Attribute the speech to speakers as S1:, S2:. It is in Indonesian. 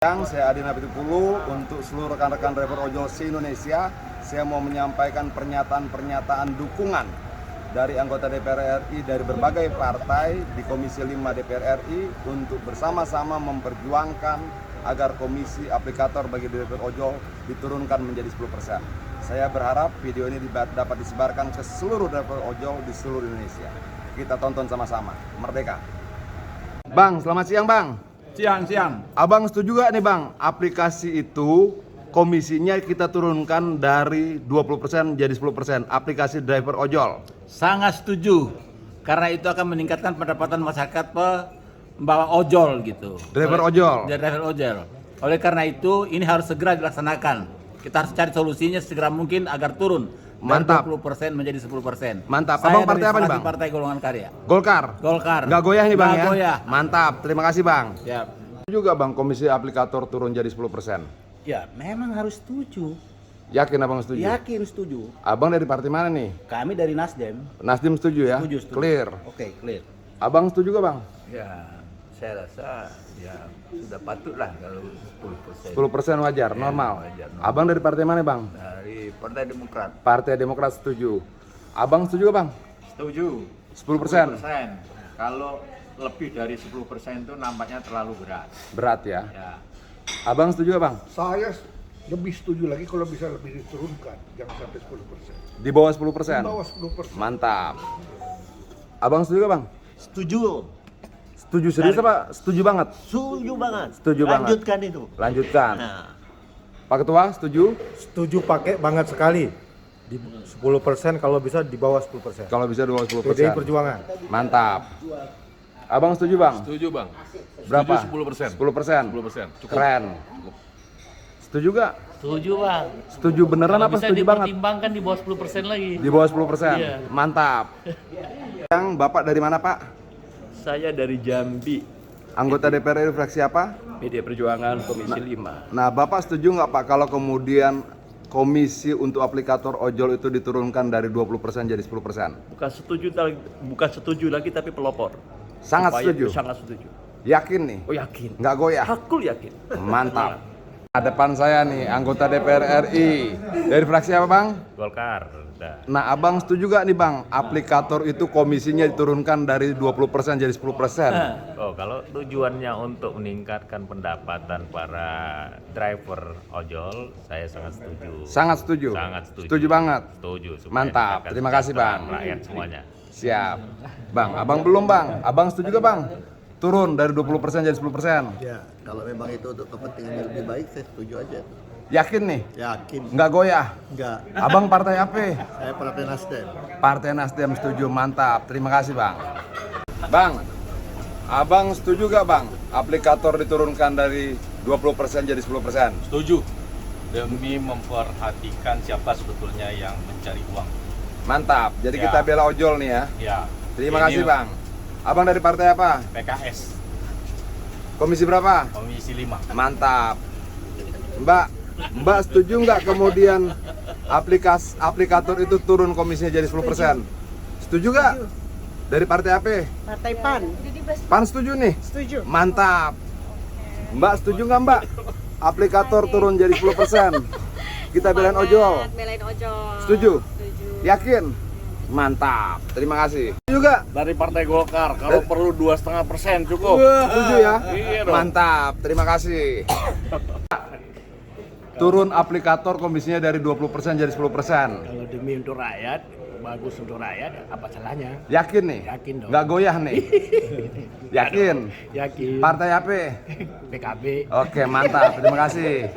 S1: Saya Adi Napitupulu untuk seluruh rekan-rekan driver ojol se-Indonesia. Saya mau menyampaikan pernyataan-pernyataan dukungan dari anggota DPR RI dari berbagai partai di Komisi 5 DPR RI untuk bersama-sama memperjuangkan agar komisi aplikator bagi driver ojol diturunkan menjadi 10%. Saya berharap video ini dapat disebarkan ke seluruh driver ojol di seluruh Indonesia. Kita tonton sama-sama. Merdeka. Bang, selamat siang Bang.
S2: Siang.
S1: Abang setuju gak nih Bang, aplikasi itu komisinya kita turunkan dari 20% jadi 10%, aplikasi driver ojol?
S2: Sangat setuju, karena itu akan meningkatkan pendapatan masyarakat pembawa ojol gitu.
S1: Driver ojol?
S2: Driver ojol. Oleh karena itu, ini harus segera dilaksanakan. Kita harus cari solusinya segera mungkin agar turun.
S1: Mantap.
S2: Dari 20% menjadi 10%.
S1: Mantap.
S2: Saya
S1: Abang partai apa nih Bang?
S2: Partai Golongan Karya.
S1: Golkar?
S2: Golkar.
S1: Nggak goyah nih Bang?
S2: Nggak
S1: Ya?
S2: goyah.
S1: Mantap, terima kasih Bang.
S2: Ya.
S1: Juga Bang, komisi aplikator turun jadi 10%.
S3: Ya, memang harus setuju.
S1: Yakin Abang setuju?
S3: Yakin setuju.
S1: Abang dari partai mana nih?
S3: Kami dari Nasdem.
S1: Nasdem setuju ya?
S3: Setuju.
S1: Clear.
S3: Oke, clear.
S1: Abang setuju gak Bang?
S4: Ya, saya rasa ya sudah patut lah kalau 10%.
S1: 10% wajar,
S4: Ya,
S1: normal.
S4: wajar, normal.
S1: Abang dari partai mana Bang?
S4: Dari Partai Demokrat.
S1: Partai Demokrat setuju. Abang setuju gak Bang?
S5: Setuju.
S1: 10%?
S5: Kalau lebih dari 10% itu nampaknya terlalu berat.
S1: Berat ya?
S5: Ya.
S1: Abang setuju gak Bang?
S6: Saya lebih setuju lagi kalau bisa lebih diturunkan, jangan sampai 10%.
S1: Di bawah 10%?
S6: Di bawah 10%.
S1: Mantap. Abang setuju gak Bang?
S3: Setuju.
S1: Setuju serius apa? Setuju banget?
S3: Setuju banget.
S1: Setuju banget.
S3: Lanjutkan itu.
S1: Lanjutkan.
S3: Nah,
S1: Pak Ketua setuju?
S7: Setuju pakai banget sekali. Di 10% kalau bisa di bawah 10%.
S1: Kalau bisa di bawah
S7: PDI
S1: 10%.
S7: Perjuangan.
S1: Mantap. Abang setuju Bang?
S8: Setuju Bang.
S1: Berapa?
S8: Setuju 10%.
S1: 10%?
S8: 10%. Cukup.
S1: Keren. Setuju gak?
S9: Setuju Bang.
S1: Setuju beneran apa
S9: Bisa
S1: setuju banget?
S9: dipertimbangkan di bawah 10% lagi.
S1: Di bawah 10%?
S9: Iya.
S1: Mantap. Yang Bapak dari mana Pak?
S4: Saya dari Jambi,
S1: Anggota DPR RI fraksi apa?
S4: PD Perjuangan Komisi 5.
S1: Nah Bapak setuju nggak Pak kalau kemudian komisi untuk aplikator ojol itu diturunkan dari 20% jadi 10%?
S4: Bukan setuju lagi tapi pelopor.
S1: Sangat
S4: Supaya
S1: setuju?
S4: Sangat setuju.
S1: Yakin nih?
S4: Oh yakin.
S1: Nggak goyah?
S4: Hakul yakin.
S1: Mantap. Nah, depan saya nih anggota DPR RI dari fraksi apa Bang?
S4: Golkar.
S1: Nah Abang setuju gak nih Bang aplikator itu komisinya diturunkan dari 20% jadi 10%?
S10: Oh, kalau tujuannya untuk meningkatkan pendapatan para driver ojol, saya sangat setuju.
S1: Sangat setuju?
S10: Sangat setuju.
S1: Setuju banget?
S10: Setuju. supaya
S1: Mantap,
S10: meningkatkan
S1: terima kasih Bang.
S10: kesejahteraan rakyat semuanya.
S1: Siap. Bang, Abang belum Bang. Abang setuju gak Bang? Turun dari 20% jadi 10%?
S3: ya, kalau memang itu untuk kepentingan yang lebih baik, saya setuju aja.
S1: Yakin nih?
S3: Yakin.
S1: Nggak goyah?
S3: Enggak.
S1: Abang partai apa?
S3: Saya Partai Nasdem.
S1: Partai Nasdem setuju, mantap. Terima kasih Bang. Bang, Abang setuju gak Bang? Aplikator diturunkan dari 20% jadi 10%?
S8: Setuju. Demi memperhatikan siapa sebetulnya yang mencari uang.
S1: Mantap, jadi
S8: Ya.
S1: kita bela ojol nih ya.
S8: Ya.
S1: Terima
S8: Ini
S1: kasih Bang. Abang dari partai apa?
S8: PKS
S1: Komisi berapa?
S8: Komisi 5.
S1: Mantap. Mbak setuju nggak kemudian aplikator itu turun komisinya jadi 10%? Setuju nggak? Dari partai apa?
S11: Partai PAN.
S1: PAN setuju nih?
S11: Setuju.
S1: Mantap. Mbak setuju nggak Mbak? Aplikator turun jadi 10%. Kita belain ojol.
S11: Belain ojol.
S1: Setuju?
S11: Setuju.
S1: Yakin? Mantap. Terima kasih. Setuju nggak?
S2: Dari Partai Golkar, kalau perlu 2,5% cukup.
S1: Setuju ya?
S2: Iya dong.
S1: Mantap. Terima kasih. Turun aplikator komisinya dari 20% jadi 10%.
S3: Kalau demi untuk rakyat, bagus untuk rakyat, apa salahnya?
S1: Yakin nih?
S3: Yakin dong.
S1: Nggak goyah nih? Yakin?
S3: Yakin.
S1: Partai apa?
S3: PKB.
S1: Oke, mantap. Terima kasih.